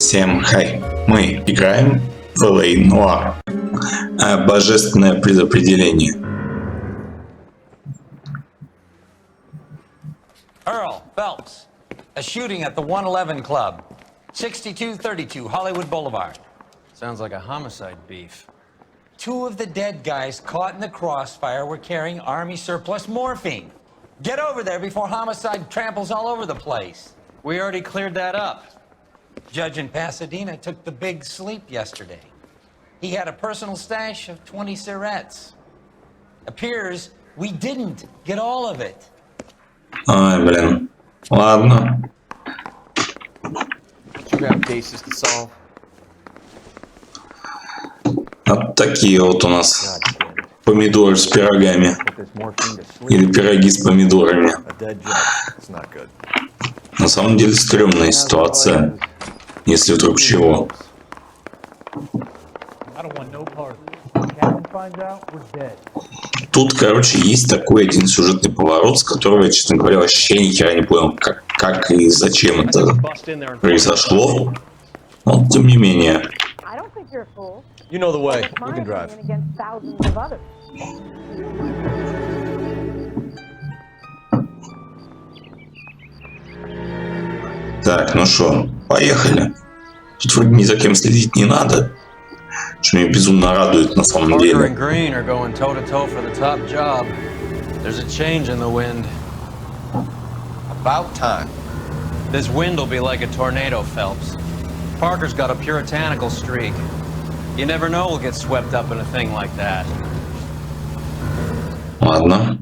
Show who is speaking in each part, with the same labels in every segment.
Speaker 1: Всем хай! Мы играем в Noire. Божественное предопределение.
Speaker 2: Earl Phelps, a shooting at the 111 Club, 6232 Hollywood Boulevard. Sounds like a homicide beef. Two of the dead guys caught in the crossfire were carrying Army surplus morphine. Get over there before homicide tramples all over the place. We already cleared that up. Judge in Pasadena took the big sleep yesterday. He had a personal stash of 20 cigarettes. Appears we didn't get all of it.
Speaker 1: Ай, блин. Ладно. Вот такие вот у нас помидоры с пирогами. Или пироги с помидорами. На самом деле стрёмная ситуация, если вдруг чего. Тут, короче, есть такой один сюжетный поворот, с которого я, честно говоря, вообще ни хера не понял, как и зачем это произошло. Но, тем не менее. Так, ну что, поехали. Тут вроде ни за кем следить не надо. Что меня безумно радует на самом деле.
Speaker 2: About time. This wind will be like a tornado, Phelps. Parker's got a puritanical streak. You never know we'll get swept up in a thing like that.
Speaker 1: Ладно.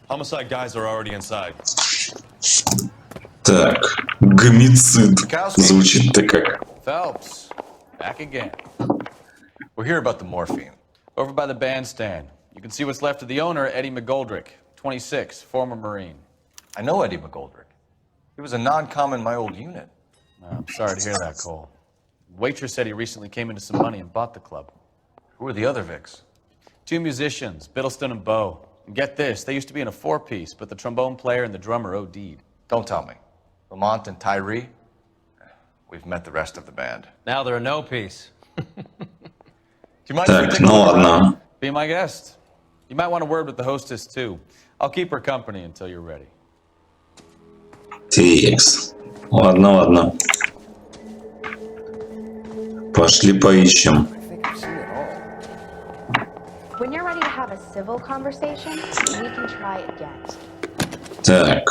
Speaker 3: Homicide guys are already inside.
Speaker 1: Так, гомицид. Звучит-то как.
Speaker 2: Phelps, back again. We're here about the morphine. Over by the bandstand. You can see what's left of the owner, Eddie McGoldrick, 26, former Marine.
Speaker 4: I know Eddie McGoldrick. He was a non-com in my old unit.
Speaker 2: I'm sorry to hear that, Cole. Waitress said he recently came into some money and bought the club.
Speaker 4: Who are the other Vics?
Speaker 2: Two musicians, Biddleston and Bowe. And get this, they used to be in a four-piece, but the trombone player and the drummer OD'd.
Speaker 4: Don't tell me. Lamont and Tyree? We've met the rest of the band.
Speaker 2: Now they're a no-piece.
Speaker 4: Do you mind if we
Speaker 1: Так,
Speaker 4: take a
Speaker 1: ну
Speaker 4: look around?
Speaker 1: ладно.
Speaker 2: Be my guest. You might want a word with the hostess, too. I'll keep her company until you're ready.
Speaker 1: TX. Ладно, ладно. Пошли поищем.
Speaker 5: When you're ready to have a civil conversation, we can try again.
Speaker 1: Так.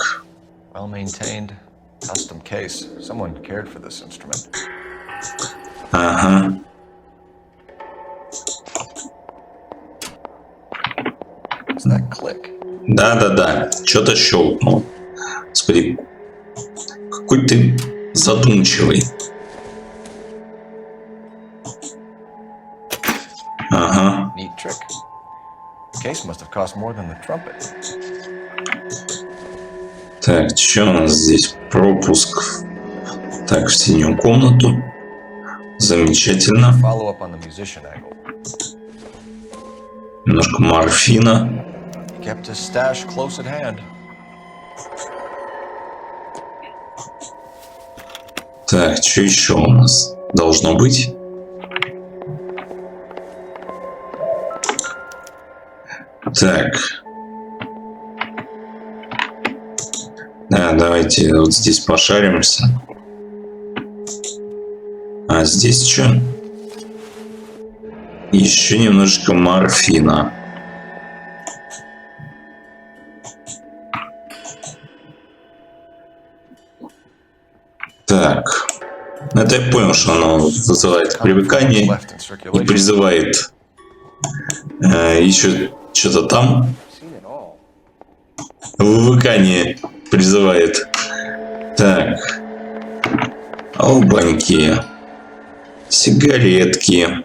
Speaker 4: Well-maintained, custom case. Someone cared for this instrument.
Speaker 1: Ага.
Speaker 4: It's that click.
Speaker 1: Да-да-да. Что-то щелкнул. Господи. Какой ты задумчивый. Ага.
Speaker 4: Neat trick. The case must have cost more than the trumpet.
Speaker 1: Так, что у нас здесь? Пропуск. Так, в синюю комнату. Замечательно.
Speaker 4: Follow up on the musician angle.
Speaker 1: Немножко морфина.
Speaker 4: He kept his stash close at hand.
Speaker 1: Так, что еще у нас должно быть? Так. Да, давайте вот здесь пошаримся. А здесь что? Еще немножечко морфина. Так. Это я понял, что оно вызывает привыкание и призывает еще что-то там. Вывыкание призывает. Так. Албаньки. Сигаретки.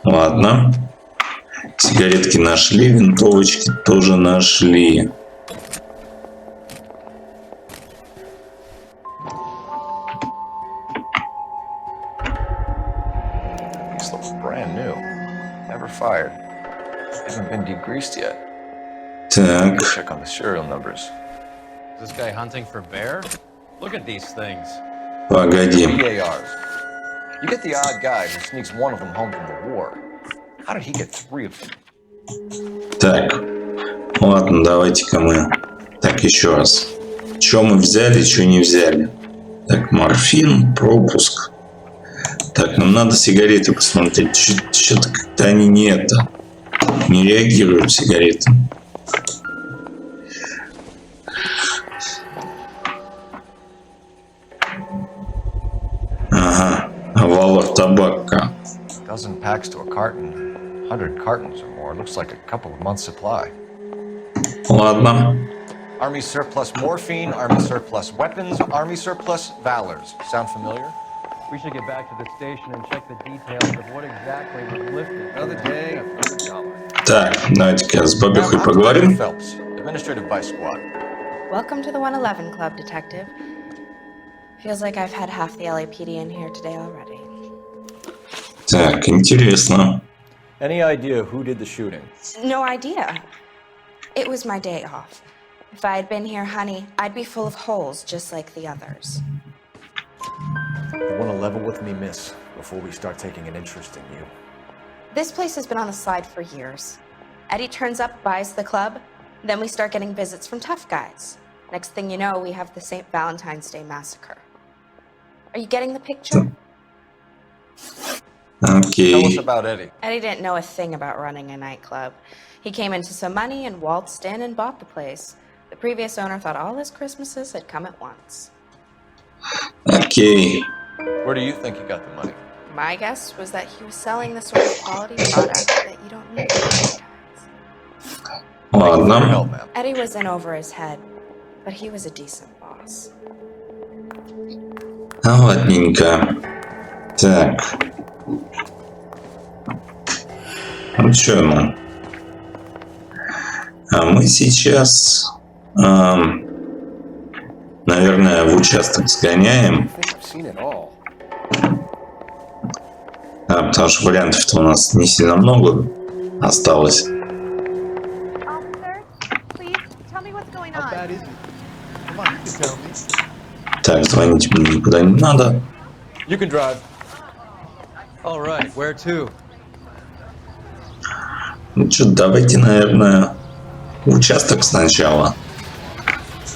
Speaker 1: Ладно. Сигаретки нашли, винтовочки тоже нашли.
Speaker 4: Brakes look brand new. Never fired. Haven't been degreased yet.
Speaker 1: Так,
Speaker 4: Check on the serial numbers.
Speaker 2: Is this guy hunting for bear? Look at these things.
Speaker 1: погоди.
Speaker 4: VARs. You get the odd guy who sneaks one of them home from the war. How did he get 3 of them?
Speaker 1: Так, ладно, давайте-ка мы. Так, еще раз. Что мы взяли, что не взяли? Так, морфин, пропуск. Так, нам надо сигареты посмотреть. Что-то как-то они не реагируют сигареты. Ага, валор табака.
Speaker 4: Dozen packs to a carton. 100 cartons or more. Looks like a couple of months' supply.
Speaker 1: Ладно.
Speaker 4: Army surplus morphine, Army surplus weapons, Army surplus valors. Sound familiar?
Speaker 3: We should get back to the station and check the details of what exactly was lifted.
Speaker 4: Another day, another dollar.
Speaker 1: Так, давайте-ка с
Speaker 4: Now,
Speaker 1: Бабюхой
Speaker 4: on to
Speaker 1: поговорим.
Speaker 4: Phelps, Administrative Vice Squad.
Speaker 5: Welcome to the 111 Club, Detective. Feels like I've had half the LAPD in here today already.
Speaker 1: Так, интересно.
Speaker 4: Any idea who did the shooting?
Speaker 5: No idea. It was my day off. If I had been here, honey, I'd be full of holes just like the others.
Speaker 6: You want to level with me, miss, before we start taking an interest in you.
Speaker 5: This place has been on the slide for years. Eddie turns up, buys the club, then we start getting visits from tough guys. Next thing you know, we have the St. Valentine's Day massacre. Are you getting the picture?
Speaker 4: Tell us
Speaker 1: Окей.
Speaker 4: about Eddie.
Speaker 5: Eddie didn't know a thing about running a nightclub. He came into some money and waltzed in and bought the place. The previous owner thought all his Christmases had come at once.
Speaker 1: Окей.
Speaker 4: Where do you think he got the money?
Speaker 5: My guess was that he was selling the sort of quality product that you don't need to advertise.
Speaker 4: Your
Speaker 1: Ладно.
Speaker 4: help, ma'am.
Speaker 5: Eddie was in over his head, but he was a decent boss.
Speaker 1: Ладненько. Так. Ну что, ну? А мы сейчас, наверное, в участок сгоняем.
Speaker 6: I think I've seen it all.
Speaker 1: Потому что вариантов-то у нас не сильно много осталось.
Speaker 5: Officer, please tell me what's going on.
Speaker 6: Bad is it? Come on, you can tell me.
Speaker 1: Так, звонить мне никуда не надо.
Speaker 4: You can drive.
Speaker 3: All right, where to?
Speaker 1: Ну что, давайте, наверное, в участок сначала.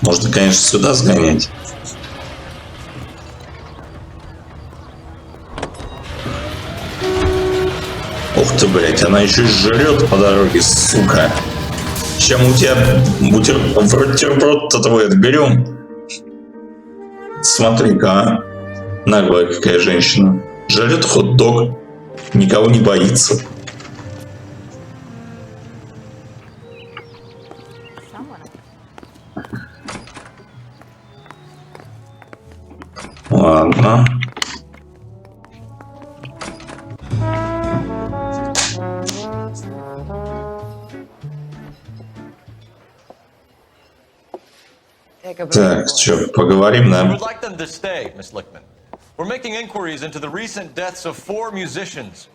Speaker 1: Можно, конечно, сюда сгонять. Ух ты, блядь, она еще и жрет по дороге, сука. Сейчас мы у тебя бутерброд-то твой отберем. Смотри-ка, а. Наглая какая женщина. Жрет хот-дог. Никого не боится. Ладно. Так, что, поговорим,
Speaker 4: We
Speaker 1: да?
Speaker 4: would like them to stay, Miss Lickman. We're making inquiries into the recent deaths of 4 musicians.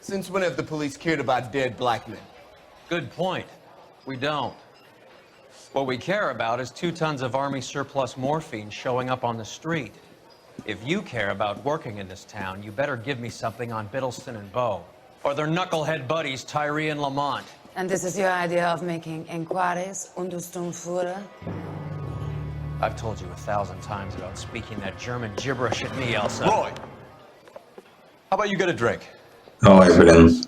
Speaker 7: Since when have the police cared about dead black men?
Speaker 2: Good point. We don't. What we care about is 2 tons of Army surplus morphine showing up on the street. If you care about working in this town, you better give me something on Biddleston and Bow, or their knucklehead buddies Tyree and Lamont.
Speaker 8: And this is your idea of making inquiries Untersturmführer?
Speaker 2: I've told you 1,000 times about speaking that German gibberish at me, Elsa.
Speaker 4: Roy, how about you get a drink?
Speaker 1: Ой, блин.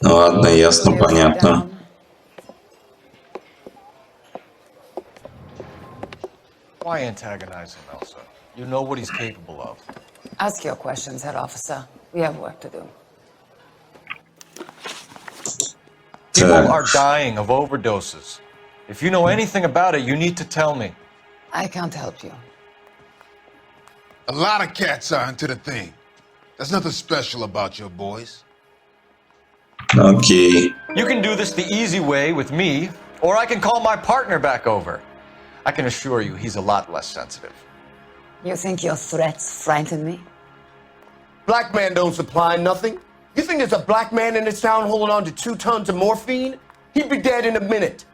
Speaker 1: Ладно, ясно, понятно.
Speaker 4: Why antagonize him, Elsa? You know what he's capable of.
Speaker 8: Ask your questions, head officer. We have work to do.
Speaker 4: People
Speaker 1: Так,
Speaker 4: are dying of overdoses. If you know anything about it, you need to tell me.
Speaker 8: I can't help you.
Speaker 7: A lot of cats are into the thing. There's nothing special about your boys.
Speaker 1: окей.
Speaker 4: You can do this the easy way with me, or I can call my partner back over. I can assure you he's a lot less sensitive.
Speaker 8: You think your threats frighten me?
Speaker 9: Black man don't supply nothing. You think there's a black man in this town holding on to 2 tons of morphine? He'd be dead in a minute.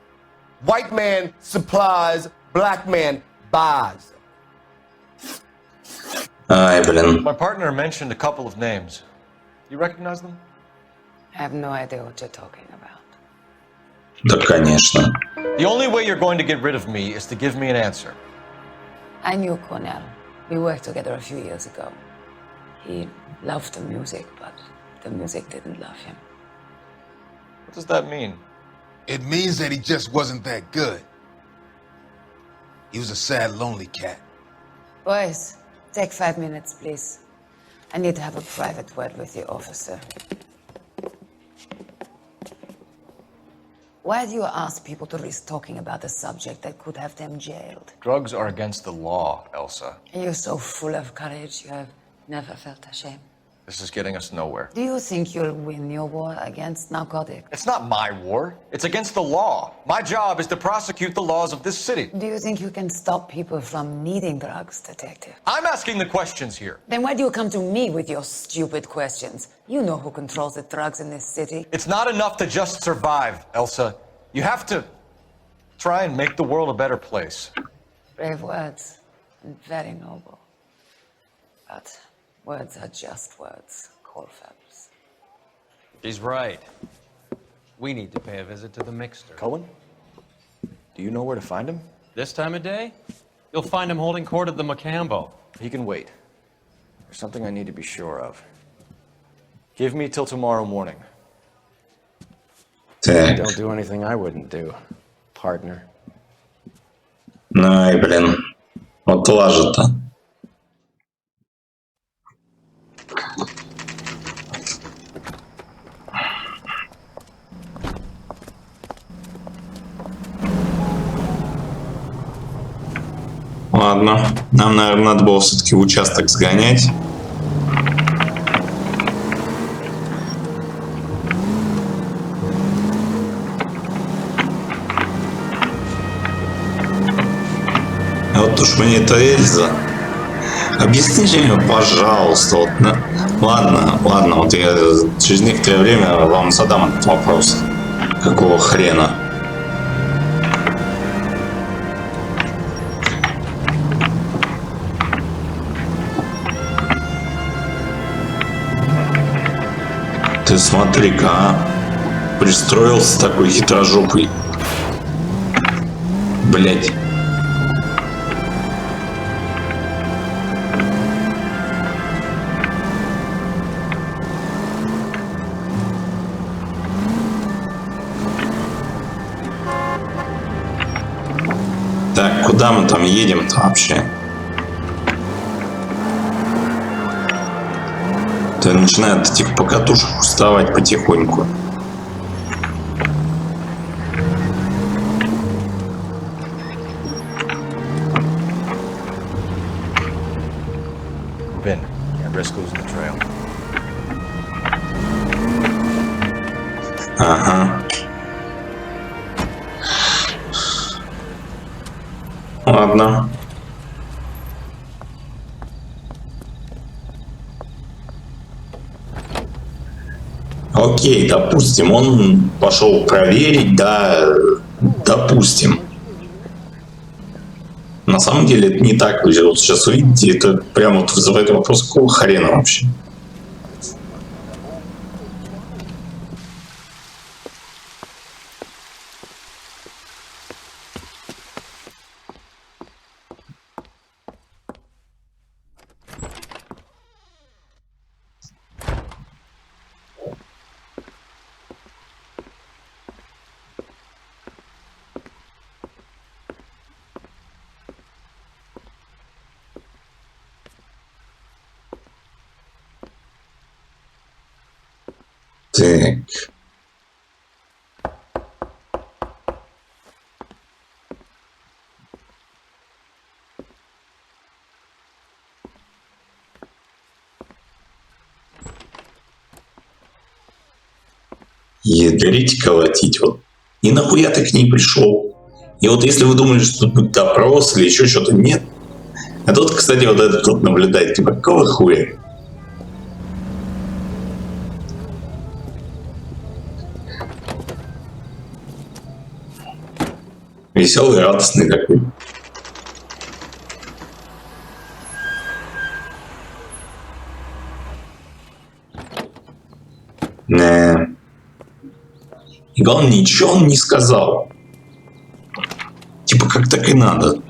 Speaker 9: White man supplies, black man buys.
Speaker 1: Ай, блин.
Speaker 4: My partner mentioned a couple of names. You recognize them?
Speaker 8: I have no idea what you're talking about.
Speaker 1: Да, конечно.
Speaker 4: The only way you're going to get rid of me is to give me an answer.
Speaker 8: I knew Cornell. We worked together a few years ago. He loved the music, but the music didn't love him.
Speaker 4: What does that mean?
Speaker 7: It means that he just wasn't that good. He was a sad, lonely cat.
Speaker 8: Boys, take 5 minutes, please. I need to have a private word with the officer. Why do you ask people to risk talking about a subject that could have them jailed?
Speaker 4: Drugs are against the law, Elsa.
Speaker 8: You're so full of courage, you have never felt ashamed.
Speaker 4: This is getting us nowhere.
Speaker 8: Do you think you'll win your war against narcotics?
Speaker 4: It's not my war. It's against the law. My job is to prosecute the laws of this city.
Speaker 8: Do you think you can stop people from needing drugs, detective?
Speaker 4: I'm asking the questions here.
Speaker 8: Then why do you come to me with your stupid questions? You know who controls the drugs in this city.
Speaker 4: It's not enough to just survive, Elsa. You have to try and make the world a better place.
Speaker 8: Brave words, and very noble. But words are just words, Colfax.
Speaker 2: She's right. We need to pay a visit to the mixer.
Speaker 6: Cullen? Do you know where to find him?
Speaker 2: This time of day, you'll find him holding court at the Macambo.
Speaker 6: He can wait. There's something I need to be sure of. Give me till tomorrow morning.
Speaker 1: Так.
Speaker 3: Don't do anything I wouldn't do, partner.
Speaker 1: Ай, блин. Вот лажа-то. Ладно. Нам, наверное, надо было все-таки в участок сгонять. А вот уж мне это Эльза. Объясните мне, пожалуйста. Вот, ладно, вот я через некоторое время вам задам этот вопрос. Какого хрена? Ты смотри-ка, а? Пристроился такой хитрожопый. Блять. Так, куда мы там едем-то вообще? То начинает от этих покатушек уставать потихоньку.
Speaker 6: Ben, risk losing the trail.
Speaker 1: Ага. Ладно. Окей, допустим, он пошел проверить, да, допустим. На самом деле это не так. Вы вот сейчас увидите, это прямо вот вызывает вопрос, какого хрена вообще. Так. Ядрить, колотить вот. И нахуя ты к ней пришел? И вот если вы думали, что тут будет допрос или еще что-то, нет. А тут, кстати, вот этот тут наблюдает, типа, какого хуя? Веселый, радостный такой. И главное, ничего он не сказал. Типа, как так и надо.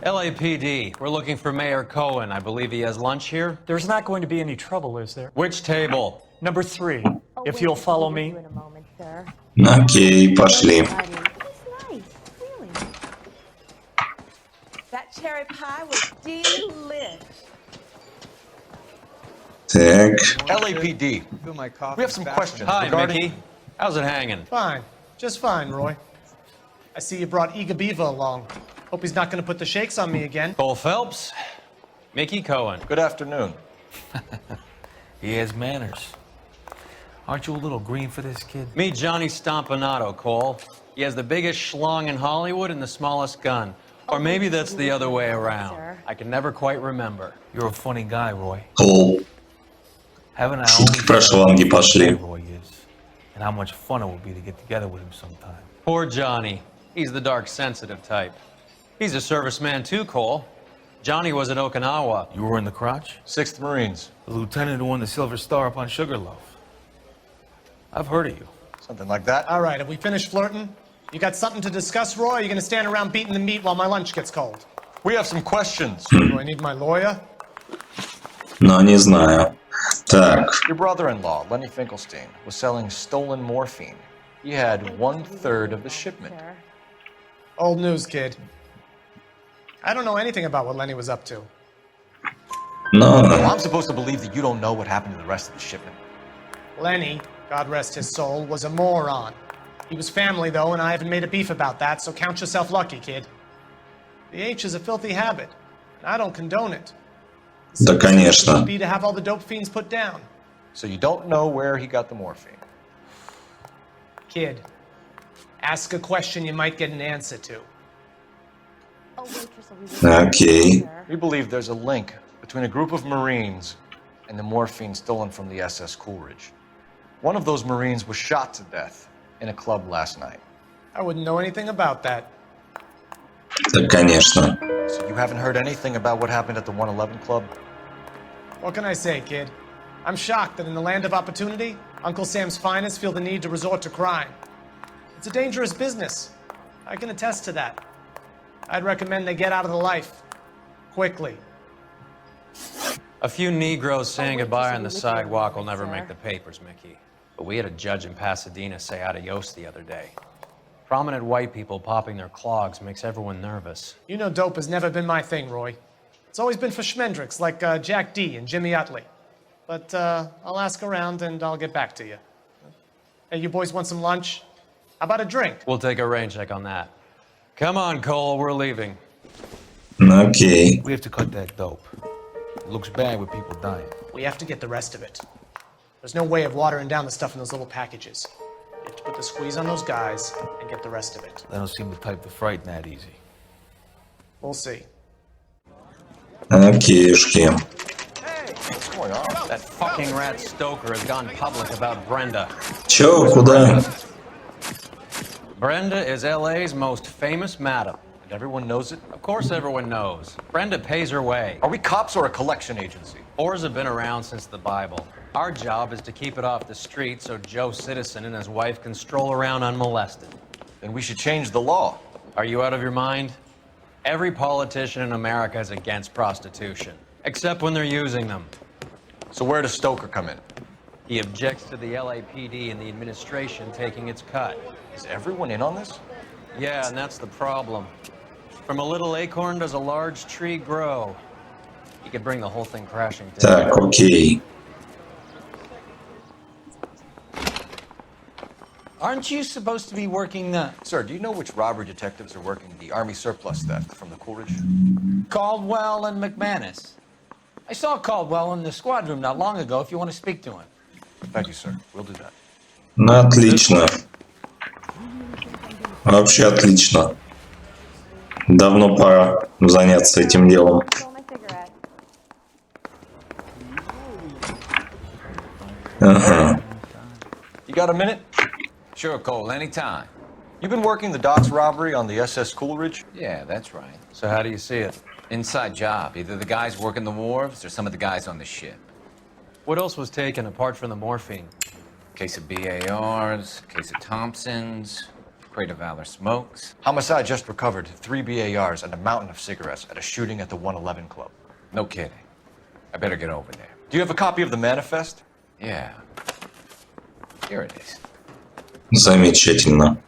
Speaker 2: LAPD, we're looking for Mayor Cohen. I believe he has lunch here.
Speaker 10: There's not going to be any trouble, is there?
Speaker 2: Which table?
Speaker 10: Number 3, if you'll follow me.
Speaker 1: Окей, пошли.
Speaker 11: That cherry pie was delish.
Speaker 1: Так.
Speaker 4: LAPD, we have some questions
Speaker 2: Hi,
Speaker 4: regarding...
Speaker 2: Mickey. How's it hanging?
Speaker 10: Fine. Just fine, Roy. I see you brought Iga Beaver along. Hope he's not going to put the shakes on me again.
Speaker 2: Cole Phelps, Mickey Cohen.
Speaker 4: Good afternoon.
Speaker 12: He has manners. Aren't you a little green for this kid?
Speaker 2: Meet Johnny Stompanato, Cole. He has the biggest schlong in Hollywood and the smallest gun. Or maybe that's the other way around. I can never quite remember.
Speaker 12: You're a funny guy, Roy.
Speaker 1: Кол.
Speaker 12: Haven't I
Speaker 1: Шутки про шланги пошли.
Speaker 12: Roy is, and how much fun it would be to get together with him sometime.
Speaker 2: Poor Johnny. He's the dark, sensitive type. He's a serviceman too, Cole. Johnny was at Okinawa.
Speaker 12: You were in the crotch?
Speaker 4: 6th Marines.
Speaker 12: The lieutenant who won the Silver Star up on Sugarloaf. I've heard of you.
Speaker 4: Something like that.
Speaker 10: All right, have we finished flirting? You got something to discuss, Roy? Or are you going to stand around beating the meat while my lunch gets cold?
Speaker 4: We have some questions.
Speaker 10: Do I need my lawyer?
Speaker 1: Но не знаю. Так.
Speaker 4: Your brother-in-law, Lenny Finkelstein, was selling stolen morphine. He had 1/3 of the shipment.
Speaker 10: Old news, kid. I don't know anything about what Lenny was up to.
Speaker 1: Но...
Speaker 4: Well, I'm supposed to believe that you don't know what happened to the rest of the shipment.
Speaker 10: Lenny, God rest his soul, was a moron. He was family, though, and I haven't made a beef about that, so count yourself lucky, kid. The H is a filthy habit, and I don't condone it.
Speaker 1: Да, конечно.
Speaker 10: Would be to have all the dope fiends put down.
Speaker 4: So you don't know where he got the morphine?
Speaker 10: Kid, ask a question you might get an answer to.
Speaker 1: Окей.
Speaker 4: We believe there's a link between a group of Marines and the morphine stolen from the SS Coolidge. One of those Marines was shot to death in a club last night.
Speaker 10: I wouldn't know anything about that.
Speaker 1: Да, конечно.
Speaker 4: So you haven't heard anything about what happened at the 111 Club?
Speaker 10: What can I say, kid? I'm shocked that in the land of opportunity, Uncle Sam's finest feel the need to resort to crime. It's a dangerous business. I can attest to that. I'd recommend they get out of the life. Quickly.
Speaker 2: A few Negroes saying goodbye on the sidewalk will never make the papers, Mickey. But we had a judge in Pasadena say adios the other day. Prominent white people popping their clogs makes everyone nervous.
Speaker 10: You know dope has never been my thing, Roy. It's always been for schmendricks like Jack D and Jimmy Utley. But I'll ask around and I'll get back to you. Hey, you boys want some lunch? How about a drink?
Speaker 2: We'll take a rain check on that. Come on, Cole, we're leaving.
Speaker 1: Окей.
Speaker 12: We have to cut that dope. It looks bad with people dying.
Speaker 10: We have to get the rest of it. There's no way of watering down the stuff in those little packages. You have to put the squeeze on those guys and get the rest of it.
Speaker 12: They don't seem the type to frighten that easy.
Speaker 10: We'll see.
Speaker 1: Окейшки.
Speaker 4: What's going on?
Speaker 2: That fucking rat Stoker has gone public about Brenda.
Speaker 1: Чё, куда?
Speaker 2: Brenda is LA's most famous madam.
Speaker 4: And everyone knows it?
Speaker 2: Of course everyone knows. Brenda pays her way.
Speaker 4: Are we cops or a collection agency?
Speaker 2: Whores have been around since the Bible. Our job is to keep it off the street so Joe Citizen and his wife can stroll around unmolested.
Speaker 4: Then we should change the law.
Speaker 2: Are you out of your mind? Every politician in America is against prostitution, except when they're using them.
Speaker 4: So where does Stoker come in?
Speaker 2: He objects to the LAPD and the administration taking its cut.
Speaker 4: Is everyone in on this?
Speaker 2: Yeah, and that's the problem. From a little acorn does a large tree grow. You could bring the whole thing crashing down.
Speaker 1: Так, окей.
Speaker 2: Aren't you supposed to be working the...
Speaker 4: Sir, do you know which robbery detectives are working the Army surplus theft from the Coolidge?
Speaker 2: Caldwell and McManus. I saw Caldwell in the squad room not long ago if you want to speak to him.
Speaker 4: Thank you, sir. We'll do that.
Speaker 1: Ну, отлично. Вообще отлично. Давно пора заняться этим делом. Ага.
Speaker 4: You got a minute?
Speaker 2: Sure, Cole, anytime.
Speaker 4: You've been working the docks robbery on the SS Coleridge?
Speaker 2: Yeah, that's right.
Speaker 4: So how do you see it?
Speaker 2: Inside job. Either the guys working the wharves or some of the guys on the ship.
Speaker 3: What else was taken apart from the morphine?
Speaker 2: Case of BARs, case of Thompsons, crate of Valor smokes.
Speaker 4: Homicide just recovered 3 BARs and a mountain of cigarettes at a shooting at the 111 Club.
Speaker 2: No kidding. I better get over there.
Speaker 4: Do you have a copy of the manifest?
Speaker 2: Yeah. Here it is.
Speaker 1: Замечательно.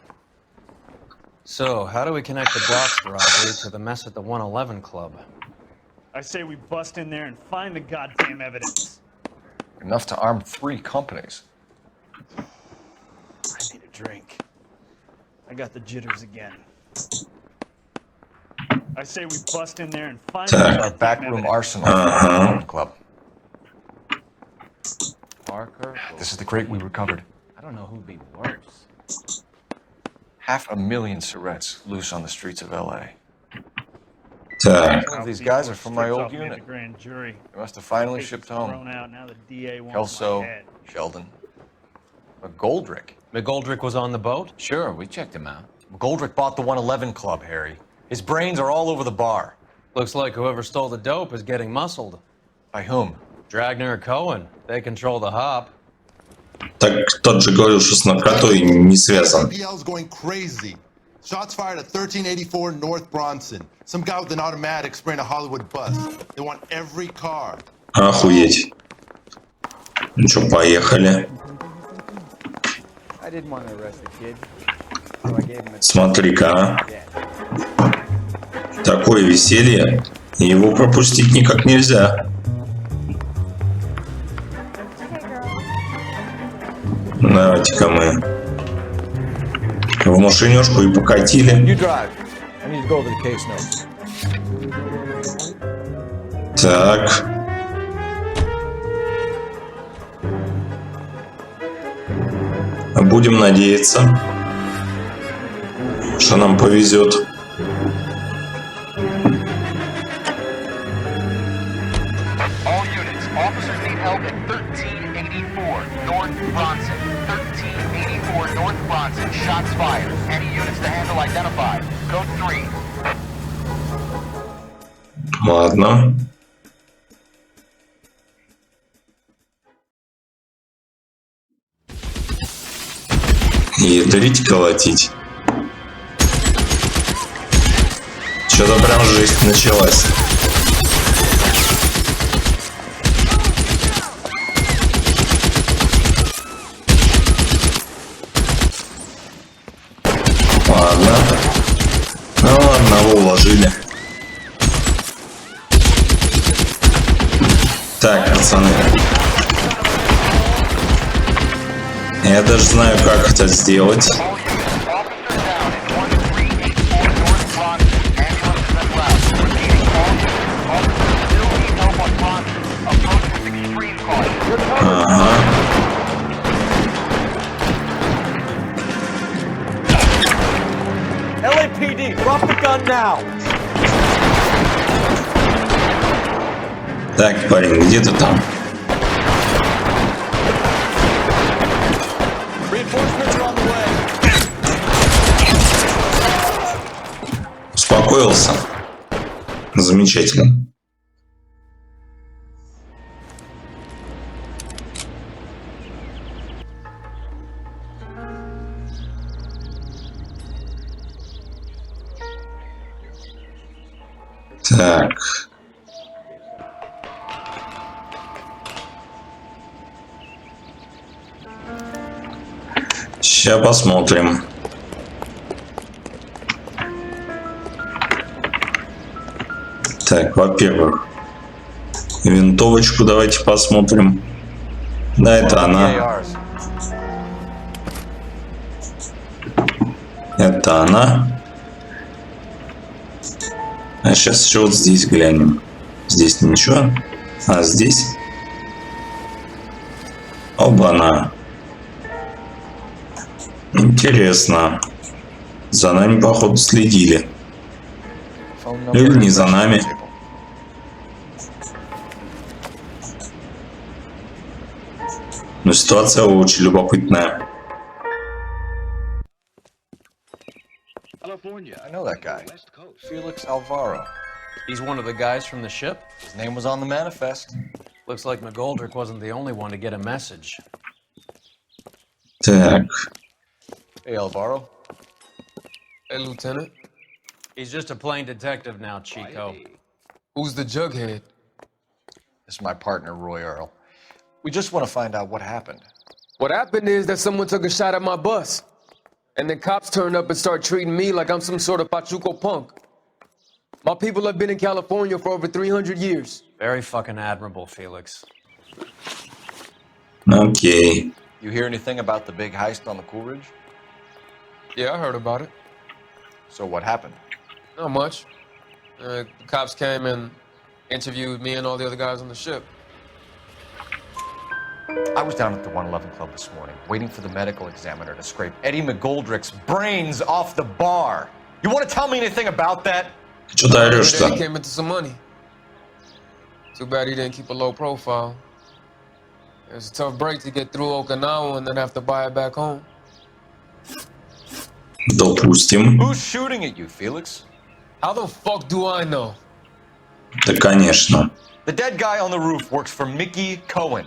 Speaker 3: So, how do we connect the docks robbery to the mess at the 111 Club?
Speaker 13: I say we bust in there and find the goddamn evidence.
Speaker 4: Enough to arm 3 companies.
Speaker 13: I need a drink. I got the jitters again. I say we bust in there and find the
Speaker 4: Our
Speaker 13: goddamn
Speaker 4: backroom
Speaker 13: evidence.
Speaker 4: arsenal for the 111 Club.
Speaker 2: Parker.
Speaker 4: This is the crate we recovered.
Speaker 2: I don't know who'd be worse.
Speaker 4: 500,000 cigarettes loose on the streets of LA.
Speaker 1: Так.
Speaker 4: Some of these guys are from my
Speaker 13: Strips
Speaker 4: old
Speaker 13: off me at
Speaker 4: unit.
Speaker 13: the grand jury.
Speaker 4: They must have finally
Speaker 13: Case
Speaker 4: shipped
Speaker 13: was
Speaker 4: home.
Speaker 13: thrown out, now the DA wants
Speaker 4: Kelso,
Speaker 13: my head.
Speaker 4: Sheldon, McGoldrick.
Speaker 3: McGoldrick was on the boat?
Speaker 2: Sure, we checked him out.
Speaker 4: McGoldrick bought the 111 Club, Harry. His brains are all over the bar.
Speaker 3: Looks like whoever stole the dope is getting muscled.
Speaker 4: By whom?
Speaker 3: Dragner or Cohen. They control the hop.
Speaker 1: Так тот же говорил, что с наркотой не связан.
Speaker 14: CPL's going crazy. Shots fired at 1384 North Bronson. Some guy with an automatic spraying a Hollywood bus. They want every car.
Speaker 1: Охуеть. Ну что, поехали.
Speaker 3: I didn't want to arrest the kid, so I gave him a...
Speaker 1: Смотри-ка. Такое веселье. Его пропустить никак нельзя. Давайте-ка мы в машинёшку и покатили.
Speaker 4: You drive. I need to go over the case notes.
Speaker 1: Так. Будем надеяться, что нам повезет.
Speaker 15: All units, officers need help at 1384 North Bronson. 1384 North Bronson. Shots fired. Any units to handle identified. Code 3.
Speaker 1: Ладно. Ядрить, колотить. Что-то прям жесть началась. Ладно. Ну, одного уложили. Так, пацаны. Я даже знаю, как это сделать. Ага.
Speaker 4: LAPD, drop the gun now.
Speaker 1: Так, парень, где ты там?
Speaker 4: Reinforcements are on the way.
Speaker 1: Успокоился. Замечательно. Так. Сейчас посмотрим. Так, во-первых, винтовочку давайте посмотрим. Да, это она. Это она. А сейчас еще вот здесь глянем. Здесь ничего. А здесь? Оба-на. Интересно. За нами, походу, следили. Или не за нами. Но ситуация очень любопытная.
Speaker 4: I know that guy. Felix Alvaro.
Speaker 3: He's one of the guys from the ship?
Speaker 4: His name was on the manifest.
Speaker 3: Looks like McGoldrick wasn't the only one to get a message.
Speaker 1: Так.
Speaker 4: Hey, Alvaro.
Speaker 16: Hey, Lieutenant.
Speaker 3: He's just a plain detective now, Chico.
Speaker 16: Who's the jughead?
Speaker 4: This is my partner, Roy Earl. We just want to find out what happened.
Speaker 16: What happened is that someone took a shot at my bus. And then cops turned up and start treating me like I'm some sort of Pachuco punk. My people have been in California for over 300 years.
Speaker 3: Very fucking admirable, Felix.
Speaker 1: Окей.
Speaker 4: You hear anything about the big heist on the Coolidge?
Speaker 16: Yeah, I heard about it.
Speaker 4: So what happened?
Speaker 16: Not much. The cops came and interviewed me and all the other guys on the ship.
Speaker 4: I was down at the 111 Club this morning, waiting for the medical examiner to scrape Eddie McGoldrick's brains off the bar. You want to tell me anything about that?
Speaker 1: Что-то орешь-то.
Speaker 16: He came into some money. Too bad he didn't keep a low profile. It was a tough break to get through Okinawa and then have to buy it back home.
Speaker 1: Допустим.
Speaker 4: Who's shooting at you, Felix?
Speaker 16: How the fuck do I know?
Speaker 1: Да, конечно.
Speaker 4: The dead guy on the roof works for Mickey Cohen.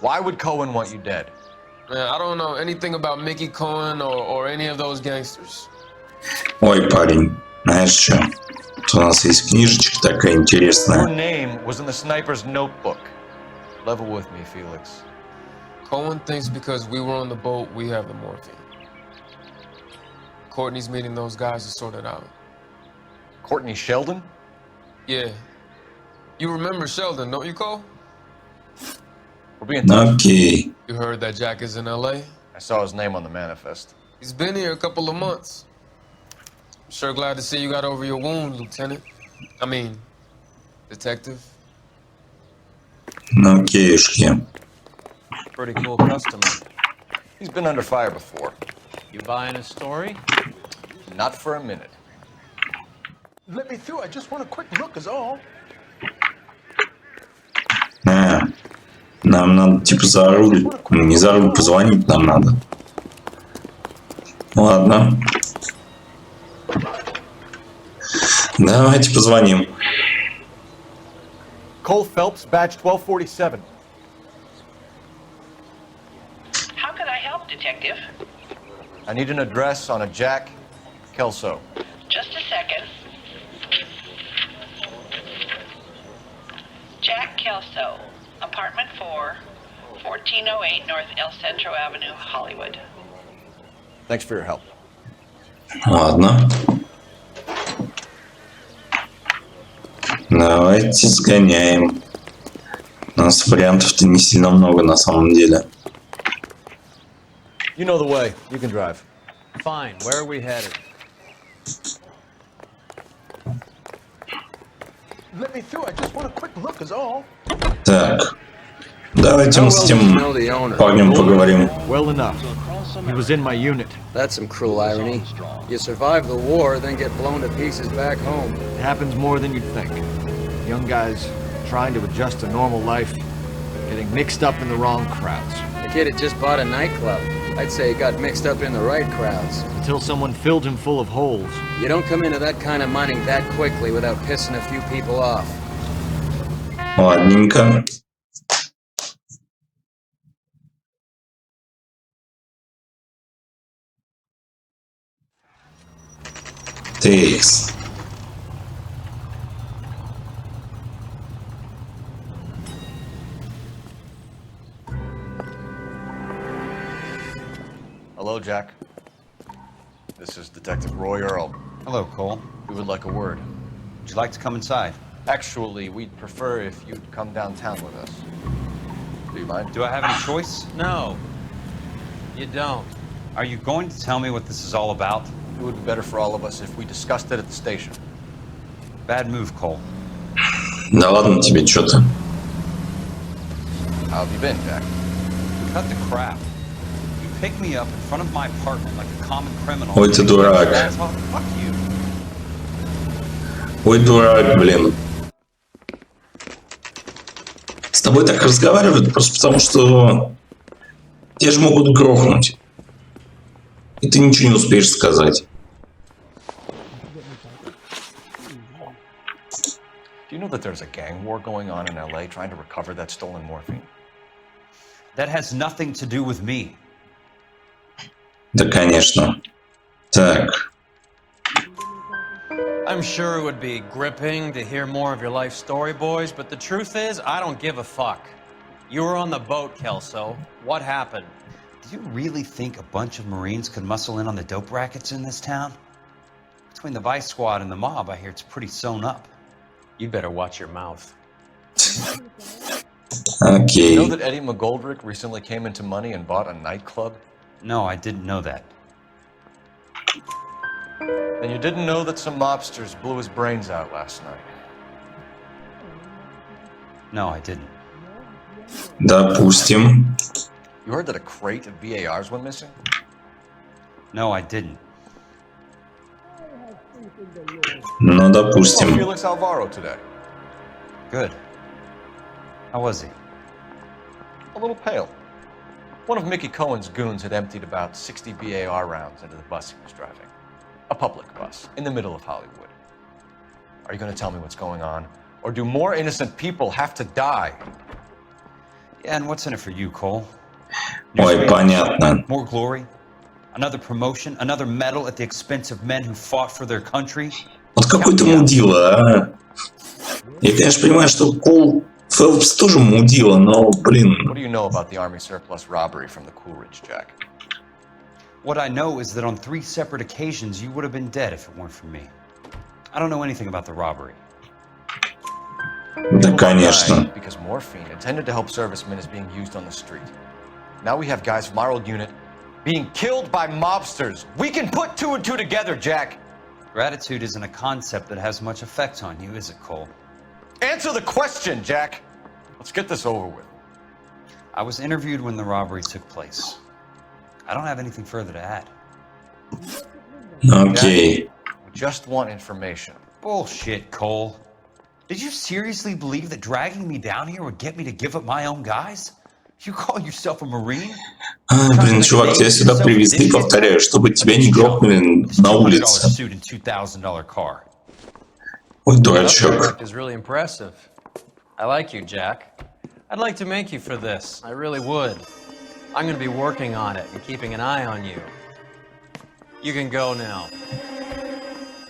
Speaker 4: Why would Cohen want you dead?
Speaker 16: Man, I don't know anything about Mickey Cohen or any of those gangsters.
Speaker 1: Ой, парень, знаешь что? Тут у нас есть книжечка такая
Speaker 4: Your
Speaker 1: интересная.
Speaker 4: name was in the sniper's notebook. Level with me, Felix.
Speaker 16: Cohen thinks because we were on the boat, we have the morphine. Courtney's meeting those guys to sort it out.
Speaker 4: Courtney Sheldon?
Speaker 16: Yeah. You remember Sheldon, don't you, Cole?
Speaker 4: We're being tough.
Speaker 1: Окей.
Speaker 16: You heard that Jack is in LA?
Speaker 4: I saw his name on the manifest.
Speaker 16: He's been here a couple of months. I'm sure glad to see you got over your wound, Lieutenant. I mean, Detective.
Speaker 1: Окейшки.
Speaker 3: Pretty cool customer.
Speaker 4: He's been under fire before.
Speaker 3: You buying his story?
Speaker 4: Not for a minute.
Speaker 13: Let me through. I just want a quick look is all.
Speaker 1: Нам надо типа за руль. Не за руль, позвонить нам надо. Ладно. Давайте позвоним.
Speaker 4: Cole Phelps, badge 1247.
Speaker 17: How can I help, Detective?
Speaker 4: I need an address on a Jack Kelso.
Speaker 17: Just a second. Jack Kelso, apartment 4, 1408 North El Centro Avenue, Hollywood.
Speaker 4: Thanks for your help.
Speaker 1: Ладно. Давайте сгоняем. У нас вариантов-то не сильно много на самом деле.
Speaker 4: You know the way. You can drive.
Speaker 3: Fine. Where are we headed?
Speaker 13: Let me through. I just want a quick look is all.
Speaker 1: Так. Давайте мы с этим парнем поговорим.
Speaker 6: Well enough. He was in my unit.
Speaker 18: That's some cruel irony. You survive the war, then get blown to pieces back home.
Speaker 6: It happens more than you'd think. Young guys trying to adjust to normal life, getting mixed up in the wrong crowds.
Speaker 18: The kid had just bought a nightclub. I'd say he got mixed up in the right crowds.
Speaker 6: Until someone filled him full of holes.
Speaker 18: You don't come into that kind of money that quickly without pissing a few people off.
Speaker 1: Ладненько. Текс.
Speaker 4: Hello, Jack. This is Detective Roy Earl.
Speaker 19: Hello, Cole.
Speaker 4: We would like a word.
Speaker 19: Would you like to come inside?
Speaker 4: Actually, we'd prefer if you'd come downtown with us. Do you mind?
Speaker 19: Do I have any choice?
Speaker 3: No. You don't.
Speaker 19: Are you going to tell me what this is all about?
Speaker 4: It would be better for all of us if we discussed it at the station.
Speaker 19: Bad move, Cole.
Speaker 1: Да ладно тебе, что-то.
Speaker 4: How have you been, Jack?
Speaker 19: Cut the crap. You pick me up in front of my apartment like a common criminal.
Speaker 1: Ой, ты дурак.
Speaker 19: Fuck you.
Speaker 1: Ой, дурак, блин. С тобой так разговаривают просто потому, что тебя же могут грохнуть. И ты ничего не успеешь сказать.
Speaker 4: Do you know that there's a gang war going on in LA trying to recover that stolen morphine?
Speaker 19: That has nothing to do with me.
Speaker 1: Да, конечно. Так.
Speaker 3: I'm sure it would be gripping to hear more of your life story, boys, but the truth is, I don't give a fuck. You were on the boat, Kelso. What happened?
Speaker 19: Do you really think a bunch of Marines could muscle in on the dope rackets in this town? Between the Vice Squad and the mob, I hear it's pretty sewn up.
Speaker 3: You better watch your mouth.
Speaker 1: Окей.
Speaker 4: You know that Eddie McGoldrick recently came into money and bought a nightclub?
Speaker 19: No, I didn't know that.
Speaker 4: And you didn't know that some mobsters blew his brains out last night?
Speaker 19: No, I didn't.
Speaker 1: Допустим.
Speaker 4: You heard that a crate of BARs went missing?
Speaker 19: No, I didn't.
Speaker 1: Ну,
Speaker 4: Oh,
Speaker 1: допустим.
Speaker 4: Felix Alvaro today.
Speaker 19: Good. How was he?
Speaker 4: A little pale. One of Mickey Cohen's goons had emptied about 60 BAR rounds into the bus he was driving. A public bus, in the middle of Hollywood. Are you going to tell me what's going on? Or do more innocent people have to die?
Speaker 19: Yeah, and what's in it for you, Cole?
Speaker 1: Ой, понятно.
Speaker 19: More glory? Another promotion? Another medal at the expense of men who fought for their country?
Speaker 1: Вот какой ты мудила, а? Я, конечно, понимаю, что Кол Фелпс тоже мудила, но, блин.
Speaker 4: What do you know about the Army surplus robbery from the Coolidge, Jack?
Speaker 19: What I know is that on 3 separate occasions, you would have been dead if it weren't for me. I don't know anything about the robbery.
Speaker 1: Да, конечно.
Speaker 4: Because morphine intended to help servicemen is being used on the street. Now we have guys from our old unit being killed by mobsters. We can put 2 and 2 together, Jack.
Speaker 19: Gratitude isn't a concept that has much effect on you, is it, Cole?
Speaker 4: Answer the question, Jack. Let's get this over with.
Speaker 19: I was interviewed when the robbery took place. I don't have anything further to add.
Speaker 1: Окей.
Speaker 4: We just want information.
Speaker 19: Bullshit, Cole. Did you seriously believe that dragging me down here would get me to give up my own guys? You call yourself a Marine?
Speaker 1: А, блин, чувак, тебя сюда привезли, повторяю, чтобы тебя не грохнули на улице. Ой, дурачок.
Speaker 3: Is really impressive. I like you, Jack. I'd like to make you for this. I really would. I'm going to be working on it and keeping an eye on you. You can go now.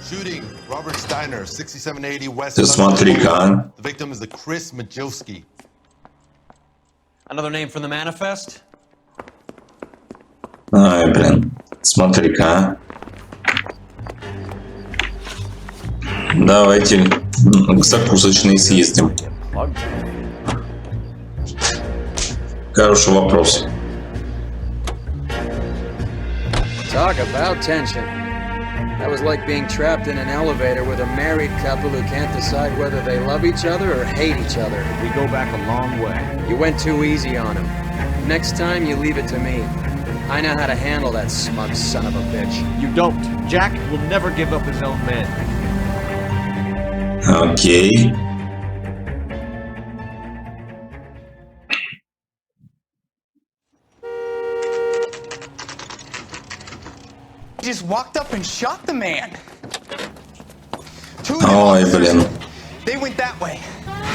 Speaker 14: Shooting, Robert Steiner, 6780 West.
Speaker 1: Ты смотри-ка.
Speaker 14: The victim is the Chris Majowski.
Speaker 3: Another name from the manifest?
Speaker 1: Ай, блин. Смотри-ка. Давайте к закусочной съездим. Хороший вопрос.
Speaker 18: Talk about tension. That was like being trapped in an elevator with a married couple who can't decide whether they love each other or hate each other.
Speaker 6: We go back a long way.
Speaker 18: You went too easy on him. Next time, you leave it to me. I know how to handle that smug son of a bitch.
Speaker 6: You don't. Jack will never give up his own men.
Speaker 1: Окей.
Speaker 20: Just walked up and shot the man.
Speaker 1: Ой, блин.
Speaker 20: They went that way.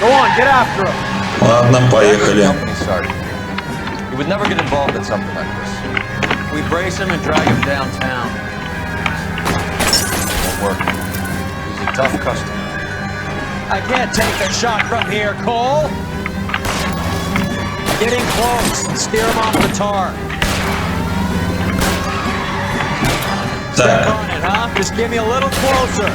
Speaker 6: Go on, get after him.
Speaker 1: Ладно, поехали.
Speaker 4: We would never get involved in something like this.
Speaker 3: We brace him and drag him downtown.
Speaker 4: Won't work. He's a tough customer.
Speaker 3: I can't take the shot from here, Cole. Get in close and steer him off the tar.
Speaker 1: Так.
Speaker 3: On it, huh? Just give me a little closer.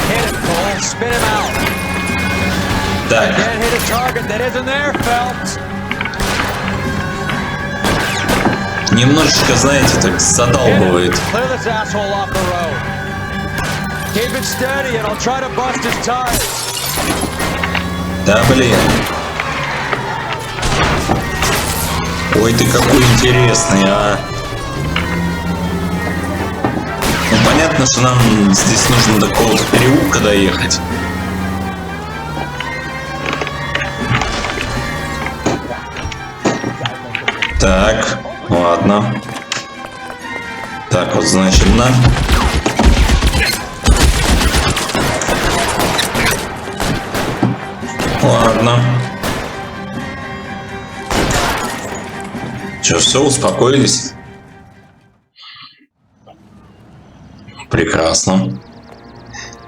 Speaker 3: Hit him, Cole. Spin him out.
Speaker 1: Так.
Speaker 3: Can't hit a target that isn't there, Phelps.
Speaker 1: Немножечко, знаете, так задалбывает.
Speaker 3: Clear this asshole off the road. Keep it steady and I'll try to bust his tires.
Speaker 1: Да, блин. Ой, ты какой интересный, а. Ну, понятно, что нам здесь нужно до какого-то переулка доехать. Так, ладно. Так, вот, значит, на. Ладно. Че, все, успокоились? Прекрасно.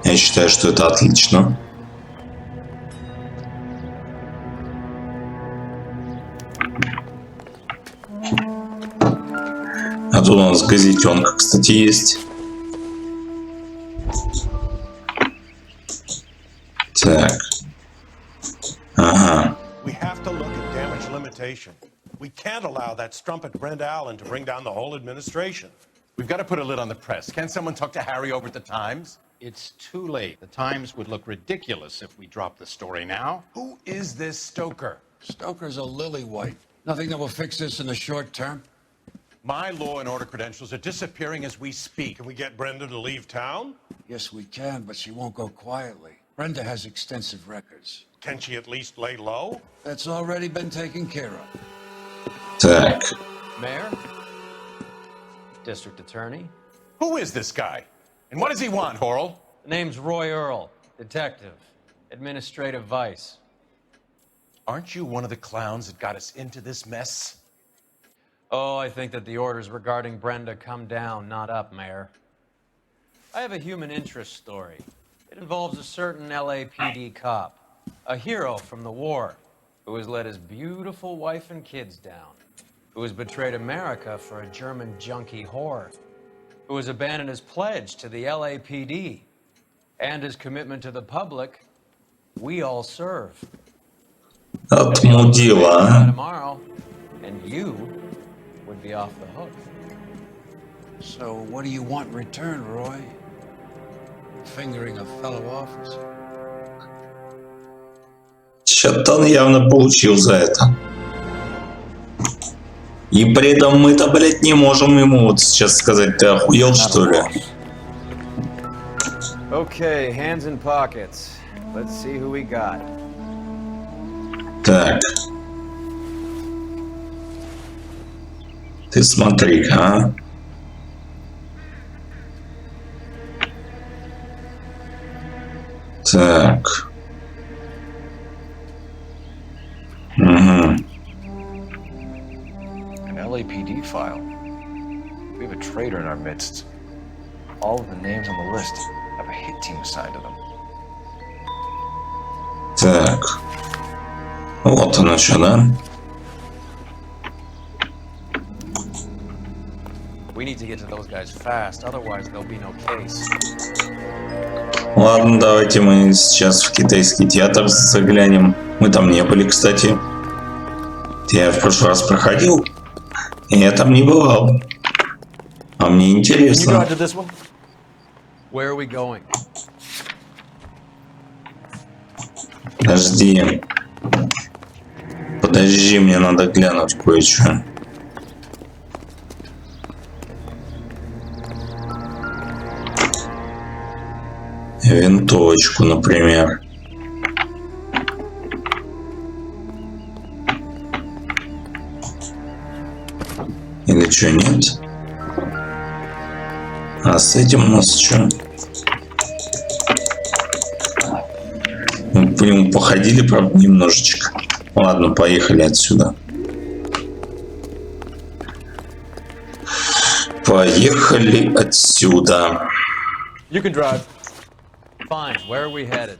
Speaker 1: Я считаю, что это отлично. А тут у нас газетенка, кстати, есть. Так. Ага.
Speaker 21: We have to look at damage limitation. We can't allow that strumpet Brent Allen to bring down the whole administration.
Speaker 4: We've got to put a lid on the press. Can't someone talk to Harry over at the Times?
Speaker 21: It's too late. The Times would look ridiculous if we dropped the story now.
Speaker 4: Who is this Stoker?
Speaker 22: Stoker's a lily-white. Nothing that will fix this in the short term.
Speaker 21: My law and order credentials are disappearing as we speak. Can we get Brenda to leave town?
Speaker 22: Yes, we can, but she won't go quietly. Brenda has extensive records.
Speaker 21: Can she at least lay low?
Speaker 22: That's already been taken care of.
Speaker 1: Так.
Speaker 3: Mayor? District Attorney?
Speaker 4: Who is this guy? And what does he want, Horrell?
Speaker 3: The name's Roy Earl, detective, administrative vice.
Speaker 4: Aren't you one of the clowns that got us into this mess?
Speaker 3: Oh, I think that the orders regarding Brenda come down, not up, Mayor. I have a human interest story. It involves a certain LAPD cop, a hero from the war, who has let his beautiful wife and kids down, who has betrayed America for a German junkie whore, who has abandoned his pledge to the LAPD and his commitment to the public. We all serve.
Speaker 1: Отмудила.
Speaker 3: Tomorrow, and you would be off the hook.
Speaker 22: So what do you want in return, Roy? Fingering a fellow officer.
Speaker 1: Что-то он явно получил за это. И при этом мы-то, блядь, не можем ему вот сейчас сказать, ты охуел, что ли?
Speaker 18: Okay, hands in pockets. Let's see who we got.
Speaker 1: Так. Ты смотри-ка, а. Так. Угу.
Speaker 4: An LAPD file. We have a traitor in our midst. All of the names on the list have a hit team assigned to them.
Speaker 1: Так. Вот оно что, да?
Speaker 3: We need to get to those guys fast, otherwise there'll be no case.
Speaker 1: Ладно, давайте мы сейчас в китайский театр заглянем. Мы там не были, кстати. Я в прошлый раз проходил, и я там не бывал. А мне интересно.
Speaker 3: Where are we going?
Speaker 1: Подожди. Подожди, мне надо глянуть кое-что. Винтовочку, например. Или что, нет? А с этим у нас что? Мы по нему походили, правда, немножечко. Ладно, поехали отсюда. Поехали отсюда.
Speaker 3: You can drive. Fine. Where are we headed?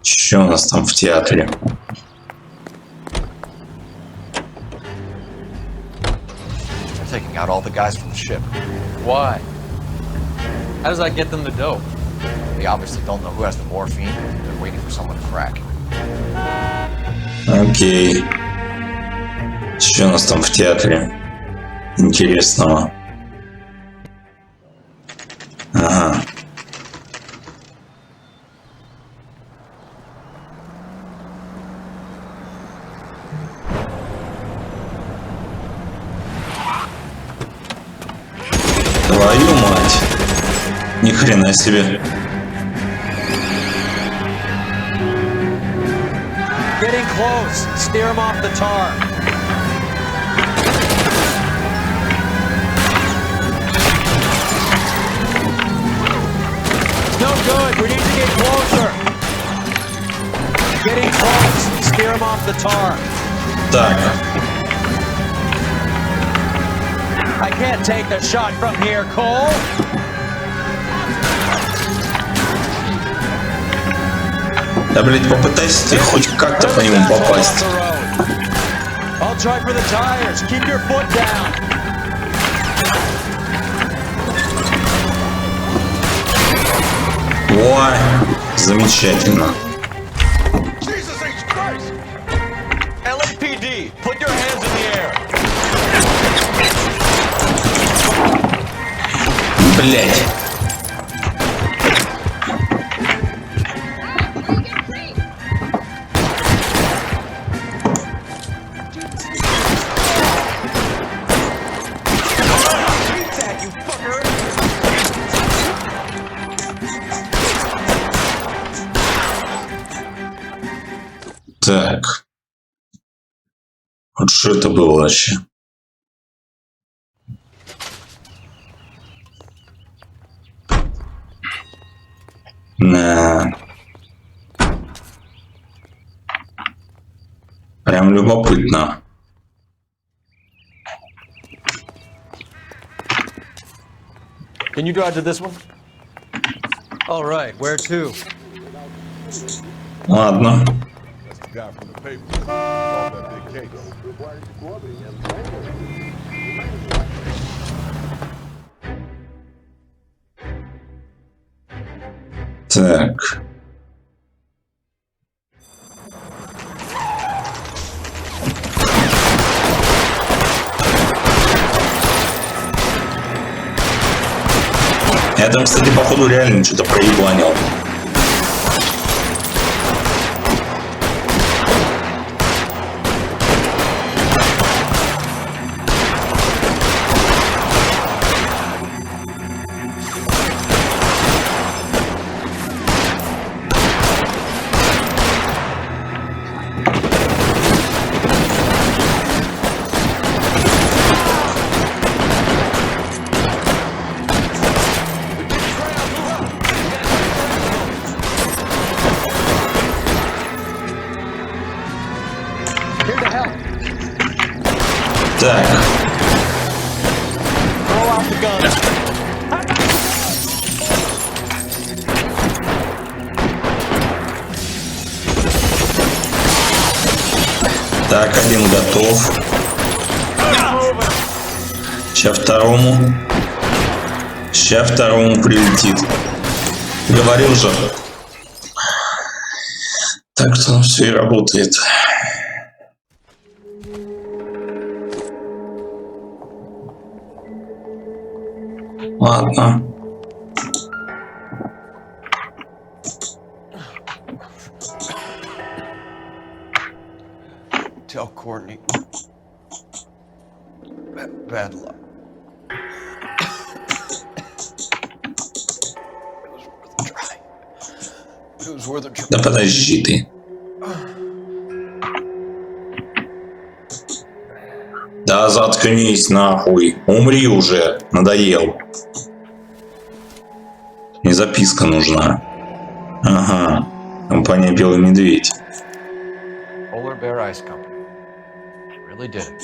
Speaker 1: Что у нас там в театре?
Speaker 4: They're taking out all the guys from the ship.
Speaker 3: Why? How does that get them the dope?
Speaker 4: They obviously don't know who has the morphine. They're waiting for someone to crack.
Speaker 1: Окей. Что у нас там в театре интересного? Ага. Твою мать. Ни хрена себе.
Speaker 3: Getting close. Steer him off the tar. It's no good. We need to get closer. Getting close. Steer him off the tar.
Speaker 1: Так.
Speaker 3: I can't take the shot from here, Cole.
Speaker 1: Да, блядь, попытайся ты хоть как-то по нему попасть.
Speaker 3: I'll try for the tires. Keep your foot down.
Speaker 1: Ой, замечательно.
Speaker 4: Jesus H. Christ! LAPD, put your hands in the air.
Speaker 1: Блять. Так. Вот что это было вообще? Прям любопытно.
Speaker 4: Can you drive to this one?
Speaker 3: All right, where to?
Speaker 1: Ладно. Так. Я там, кстати, походу реально что-то проебанил. Так. Так, один готов. Сейчас второму. Сейчас второму прилетит. Говорил же. Так что все и работает. Ладно.
Speaker 4: Tell Courtney. Bad luck. It was worth a try.
Speaker 1: Да подожди ты. Да заткнись нахуй. Умри уже. Надоел. Мне записка нужна. Ага. Компания «Белый медведь».
Speaker 4: Polar Bear Ice Company. Really did it.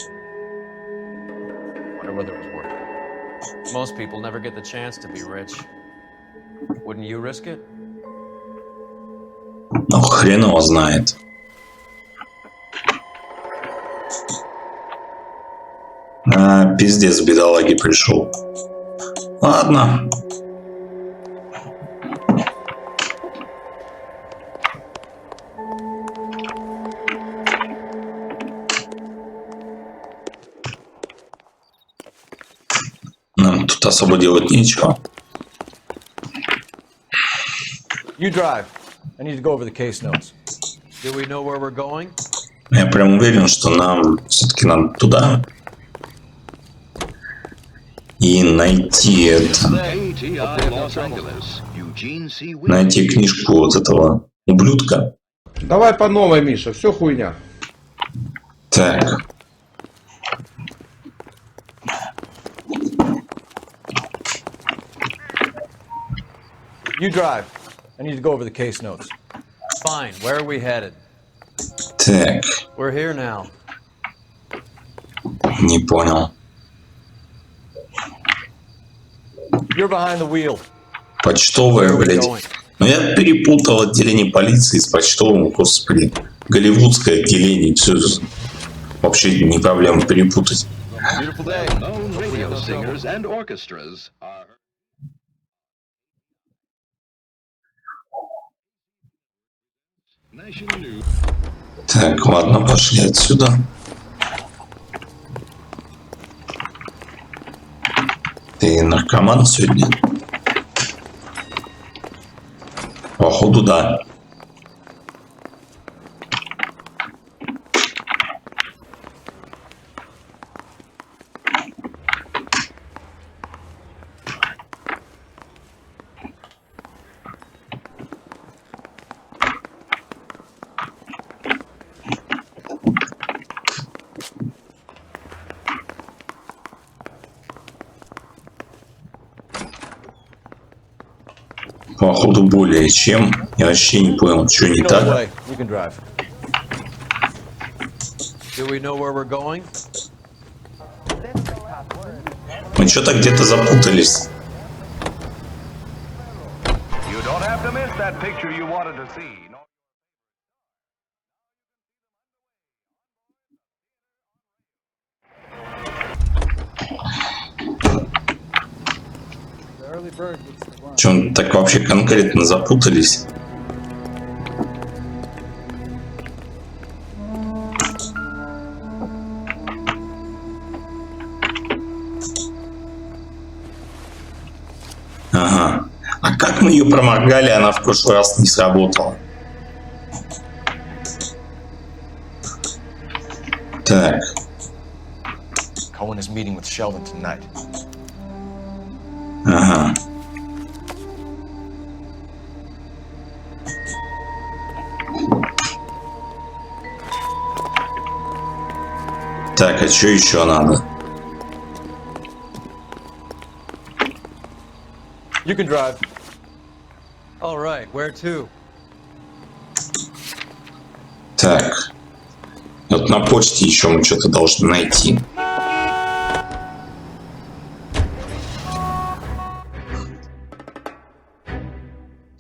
Speaker 4: Wonder whether it was worth it.
Speaker 3: Most people never get the chance to be rich. Wouldn't you risk it?
Speaker 1: Ну, хрен его знает. А, пиздец, бедолаги пришел. Ладно. Нам тут особо делать нечего.
Speaker 4: You drive. I need to go over the case notes.
Speaker 3: Do we know where we're going?
Speaker 1: Я прям уверен, что нам все-таки надо туда. и найти это. Найти книжку вот этого ублюдка.
Speaker 5: Давай по новой, Миша, все хуйня.
Speaker 1: Так.
Speaker 4: You drive. I need to go over the case notes.
Speaker 3: Fine. Where are we headed?
Speaker 1: Так.
Speaker 3: We're here now.
Speaker 1: Не понял.
Speaker 4: You're behind the wheel.
Speaker 1: Почтовая, блядь. Но я перепутал отделение полиции с почтовым, господи. Голливудское отделение. Все вообще не проблема перепутать. Так, ладно, пошли отсюда. Ты наркоман сегодня? Походу, да. Походу более чем. Я вообще не понял, что не так. Мы что-то где-то запутались. Чем так вообще конкретно запутались? Ага. А как мы ее проморгали, она в прошлый раз не сработала. Так.
Speaker 4: Cohen is meeting with Sheldon tonight.
Speaker 1: Ага. Так, а что еще надо?
Speaker 4: You can drive.
Speaker 3: All right, where to?
Speaker 1: Так. Вот на почте еще мы что-то должны найти.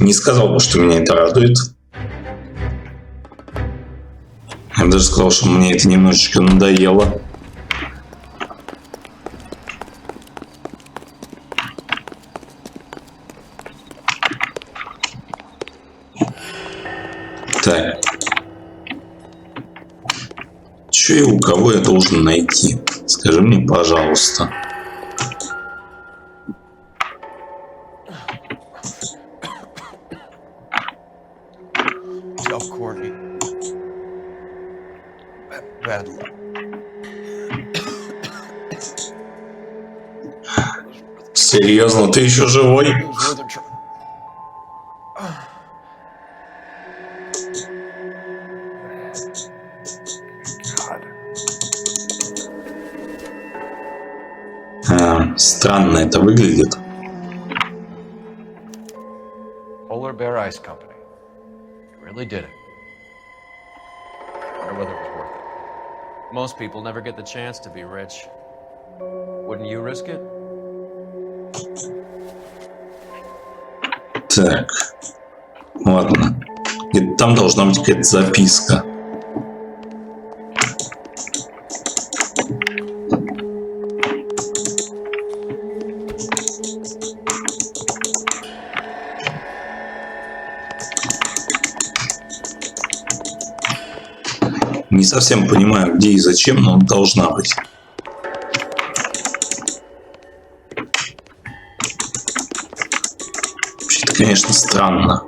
Speaker 1: Не сказал бы, что меня это радует. Я даже сказал, что мне это немножечко надоело. Так. Че и у кого я должен найти? Скажи мне, пожалуйста. Серьезно, ты еще живой? Странно это выглядит.
Speaker 4: Polar Bear Ice Company. Really did it. I wonder whether it was worth it.
Speaker 3: Most people never get the chance to be rich. Wouldn't you risk it?
Speaker 1: Так. Ладно. Где-то там должна быть какая-то записка. Не совсем понимаю, где и зачем, но должна быть. Вообще-то, конечно, странно.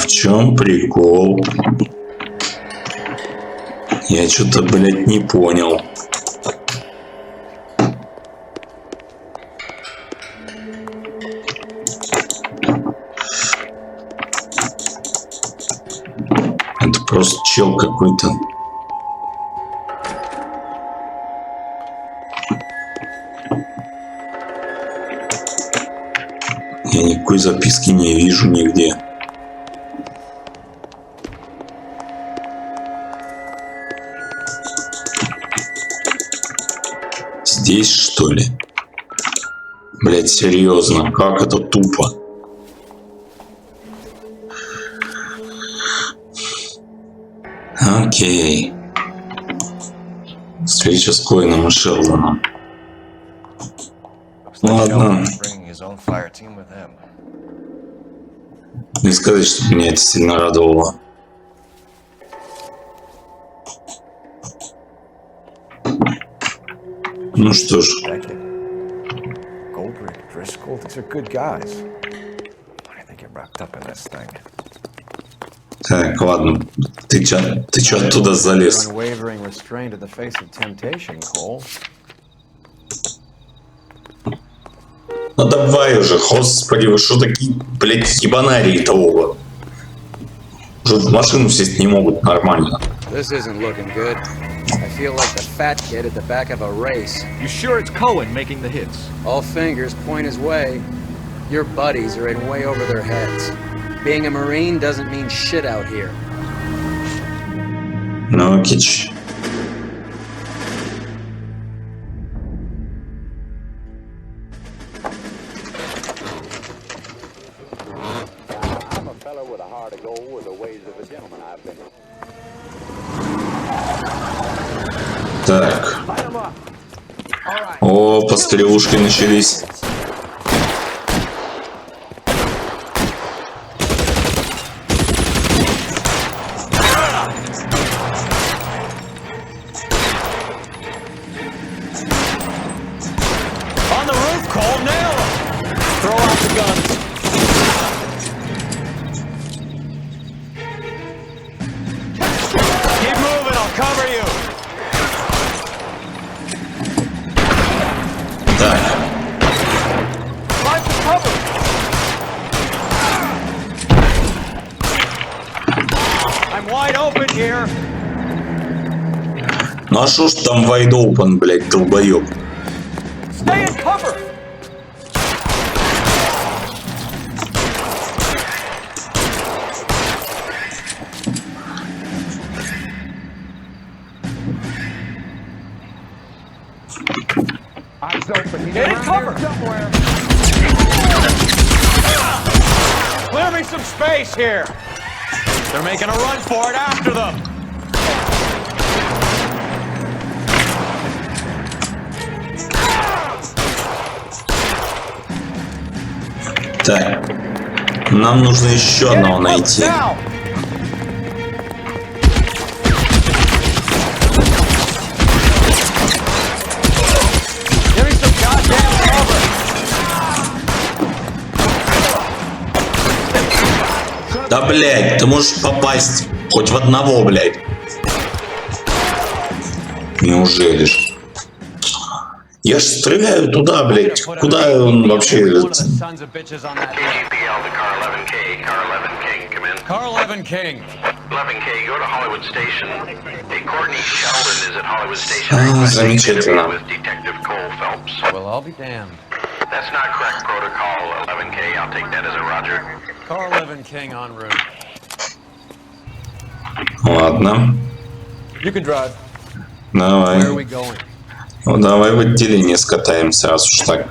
Speaker 1: В чем прикол? Я что-то, блядь, не понял. Это просто чел какой-то. Я никакой записки не вижу нигде. Здесь, что ли? Блять, серьезно, как это тупо. Окей. Встреча с Коином и Шелдоном. Ладно. Не сказать, что меня это сильно радовало. Ну что ж. Так, ладно. Ты чё оттуда залез? Ну давай уже, господи, вы что такие, блядь, ебанарии-то оба? Уже в машину сесть не могут нормально.
Speaker 18: This isn't looking good. I feel like the fat kid at the back of a race.
Speaker 6: You sure it's Cohen making the hits?
Speaker 18: All fingers point his way. Your buddies are in way over their heads. Being a Marine doesn't mean shit out here.
Speaker 1: No, kitsch.
Speaker 7: I'm a fellow with a heart of gold with the ways of a gentleman I've been.
Speaker 1: Так. О, пострелушки начались.
Speaker 3: On the roof, Cole, nail him! Throw out the guns. Keep moving, I'll cover you.
Speaker 1: Так.
Speaker 3: Find some cover. I'm wide open here.
Speaker 1: Ну а шо ж там wide open, блядь, долбоёб?
Speaker 3: Stay in cover.
Speaker 7: Eyes open.
Speaker 3: Get in cover.
Speaker 7: Somewhere.
Speaker 3: Clear me some space here. They're making a run for it after them.
Speaker 1: Так. Нам нужно еще одного найти. Да, блядь, ты можешь попасть хоть в одного, блядь. Неужели ж? Я ж стреляю туда, блядь. Куда он вообще...
Speaker 3: Car 11 King.
Speaker 15: 11K, go to Hollywood Station. Hey, Courtney Sheldon is at Hollywood Station.
Speaker 1: Замечательно.
Speaker 15: With Detective Cole Phelps.
Speaker 3: Well, I'll be damned.
Speaker 15: That's not correct protocol, 11K. I'll take that as a roger.
Speaker 3: Car 11 King en route.
Speaker 1: Ладно.
Speaker 3: You can drive.
Speaker 1: Давай.
Speaker 3: Where are we going?
Speaker 1: Ну, давай в отделение скатаемся, раз уж так.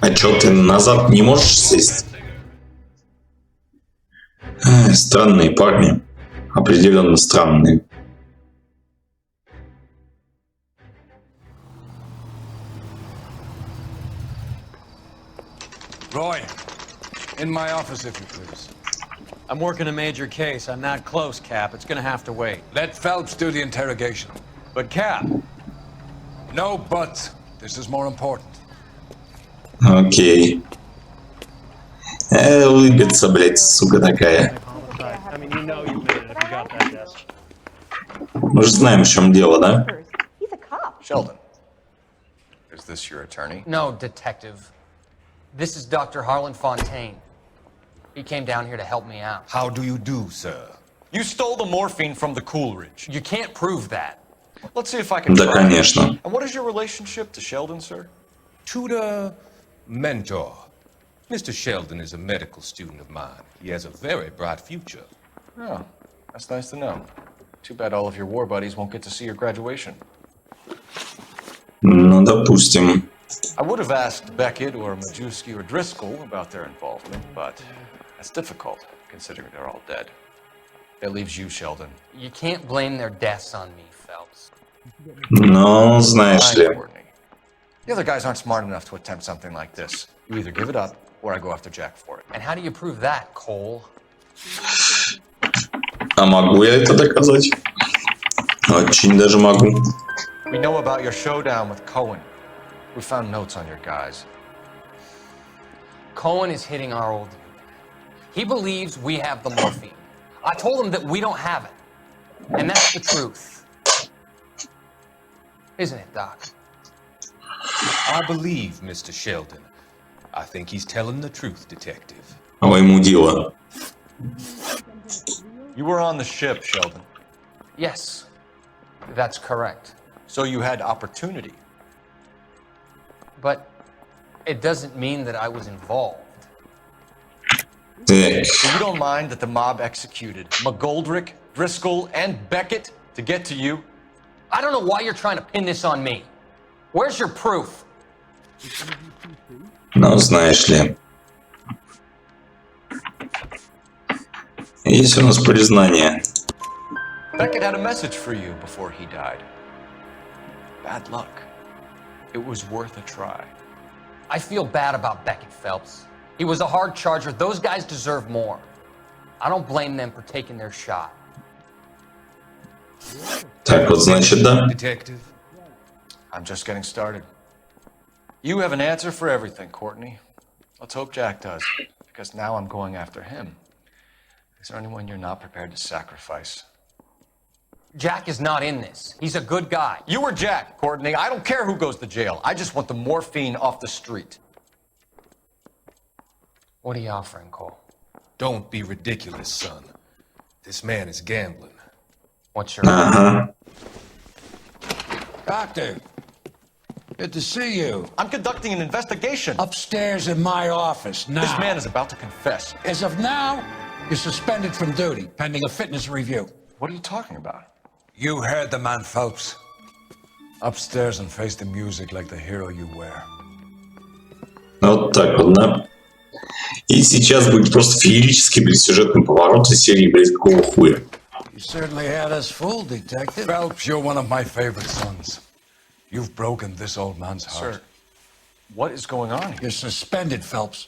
Speaker 1: А чё, ты назад не можешь сесть? Странные парни. Определенно странные.
Speaker 22: Roy, in my office, if you please.
Speaker 3: I'm working a major case. I'm not close, Cap. It's gonna have to wait.
Speaker 22: Let Phelps do the interrogation.
Speaker 3: But, Cap.
Speaker 22: No buts. This is more important.
Speaker 1: Окей. Улыбится, блядь, сука такая.
Speaker 13: I mean, you know you made it if you got that desk.
Speaker 1: Мы же знаем, в чем дело, да?
Speaker 4: Sheldon, is this your attorney?
Speaker 3: No, detective. This is Dr. Harlan Fontaine. He came down here to help me out.
Speaker 19: How do you do, sir?
Speaker 4: You stole the morphine from the Coolidge.
Speaker 3: You can't prove that.
Speaker 4: Let's see if I can
Speaker 1: Да,
Speaker 4: try.
Speaker 1: конечно.
Speaker 4: And what is your relationship to Sheldon, sir?
Speaker 8: Tutor, mentor. Mr. Sheldon is a medical student of mine. He has a very bright future.
Speaker 4: Oh, that's nice to know. Too bad all of your war buddies won't get to see your graduation.
Speaker 1: Ну, допустим.
Speaker 4: I would have asked Beckett or Majewski or Driscoll about their involvement, but that's difficult, considering they're all dead. That leaves you, Sheldon.
Speaker 3: You can't blame their deaths on me, Phelps.
Speaker 1: Ну, знаешь ли.
Speaker 4: The other guys aren't smart enough to attempt something like this. You either give it up, or I go after Jack for it.
Speaker 3: And how do you prove that, Cole?
Speaker 1: А могу я это доказать? Очень даже могу.
Speaker 4: We know about your showdown with Cohen. We found notes on your guys.
Speaker 3: Cohen is hitting our old unit. He believes we have the morphine. I told him that we don't have it. And that's the truth. Isn't it, Doc?
Speaker 8: I believe Mr. Sheldon. I think he's telling the truth, detective.
Speaker 1: А ему дело.
Speaker 4: You were on the ship, Sheldon.
Speaker 3: Yes, that's correct.
Speaker 4: So you had opportunity.
Speaker 3: But it doesn't mean that I was involved.
Speaker 4: So you don't mind that the mob executed McGoldrick, Driscoll, and Beckett to get to you?
Speaker 3: I don't know why you're trying to pin this on me. Where's your proof?
Speaker 1: Ну, знаешь ли. Есть у нас признание.
Speaker 4: Beckett had a message for you before he died. Bad luck. It was worth a try.
Speaker 3: I feel bad about Beckett, Phelps. He was a hard charger. Those guys deserve more. I don't blame them for taking their shot.
Speaker 1: Так вот, значит, да?
Speaker 4: Detective. I'm just getting started. You have an answer for everything, Courtney. Let's hope Jack does, because now I'm going after him. Is there anyone you're not prepared to sacrifice?
Speaker 3: Jack is not in this. He's a good guy.
Speaker 4: You were Jack, Courtney. I don't care who goes to jail. I just want the morphine off the street.
Speaker 3: What are you offering, Cole?
Speaker 8: Don't be ridiculous, son. This man is gambling.
Speaker 3: What's your...
Speaker 22: Doctor, good to see you.
Speaker 4: I'm conducting an investigation.
Speaker 22: Upstairs in my office now.
Speaker 4: This man is about to confess.
Speaker 22: As of now, you're suspended from duty, pending a fitness review.
Speaker 4: What are you talking about?
Speaker 22: You heard the man, Phelps. Upstairs and face the music like the hero you were.
Speaker 1: Вот так вот, да? И сейчас будет просто феерический, блядь, сюжетный поворот из серии, блядь, какого хуя.
Speaker 22: You certainly had us fooled, Detective. Phelps, you're one of my favorite sons. You've broken this old man's heart.
Speaker 4: Sir, what is going on here?
Speaker 22: You're suspended, Phelps.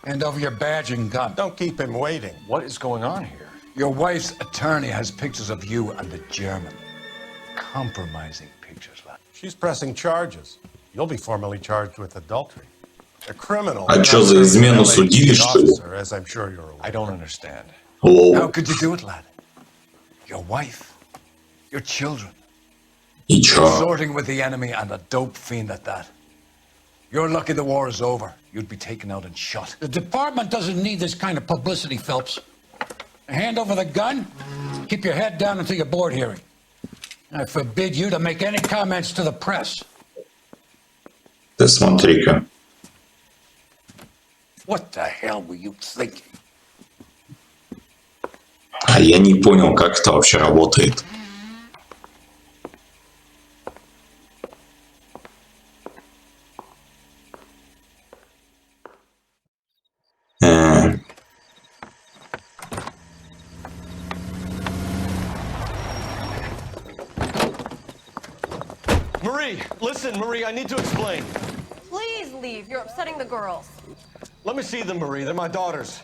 Speaker 22: Hand over your badge and gun.
Speaker 21: Don't keep him waiting.
Speaker 4: What is going on here?
Speaker 22: Your wife's attorney has pictures of you and the German. Compromising pictures, lad.
Speaker 21: She's pressing charges. You'll be formally charged with adultery. A criminal.
Speaker 1: А чё, за измену судили, что ли?
Speaker 21: As I'm sure you're aware.
Speaker 4: I don't understand.
Speaker 22: How could you do it, lad? Your wife, your children.
Speaker 1: И чё?
Speaker 22: Sorting with the enemy and a dope fiend at that. You're lucky the war is over. You'd be taken out and shot. The department doesn't need this kind of publicity, Phelps. Hand over the gun, keep your head down until your board hearing. I forbid you to make any comments to the press.
Speaker 1: Ты смотри-ка.
Speaker 22: What the hell were you thinking?
Speaker 1: А я не понял, как это вообще работает.
Speaker 4: Marie, listen, Marie, I need to explain.
Speaker 9: Please leave. You're upsetting the girls.
Speaker 4: Let me see them, Marie. They're my daughters.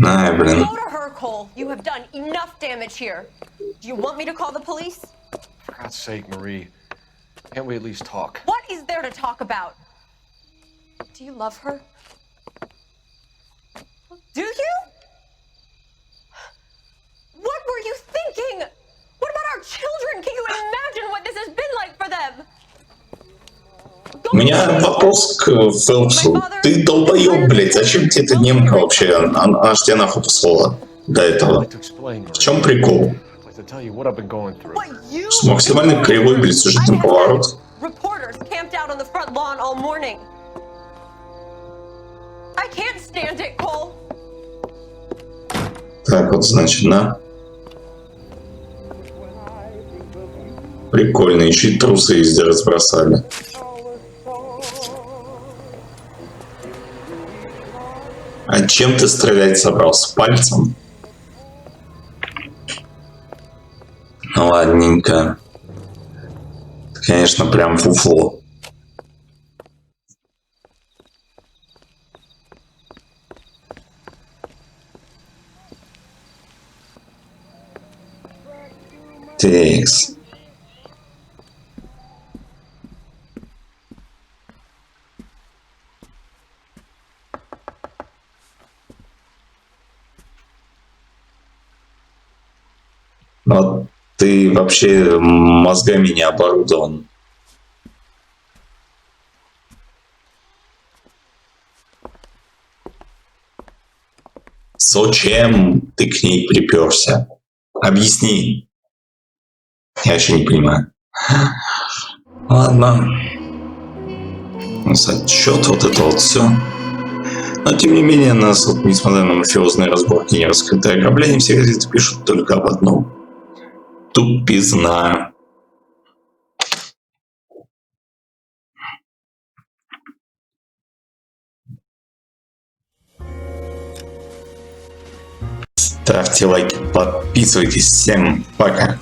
Speaker 1: Ай, блин.
Speaker 9: Go to her, Cole. You have done enough damage here. Do you want me to call the police?
Speaker 4: For God's sake, Marie, can't we at least talk?
Speaker 9: What is there to talk about? Do you love her? Do you? What were you thinking? What about our children? Can you imagine what this has been like for them?
Speaker 1: У меня вопрос к Фелпсу. Ты долбоёб, блядь, зачем тебе эта немка вообще? Она ж тебя нахуй послала до этого. В чем прикол? С максимально кривой, блядь, сюжетный поворот.
Speaker 9: Reporters camped out on the front lawn all morning. I can't stand it, Cole.
Speaker 1: Так вот, значит, на. Прикольно, еще и трусы везде разбросали. А чем ты стрелять собрался? Пальцем? Ну ладненько. Конечно, прям фуфло. Текс. Вот ты вообще мозгами не оборудован. Зачем ты к ней приперся? Объясни. Я вообще не понимаю. Ладно. Отчет, вот это вот все. Но тем не менее, нас, вот, несмотря на мафиозные разборки и раскрытое ограбление, все газеты пишут только об одном. Тупизна. Ставьте лайки, подписывайтесь. Всем пока.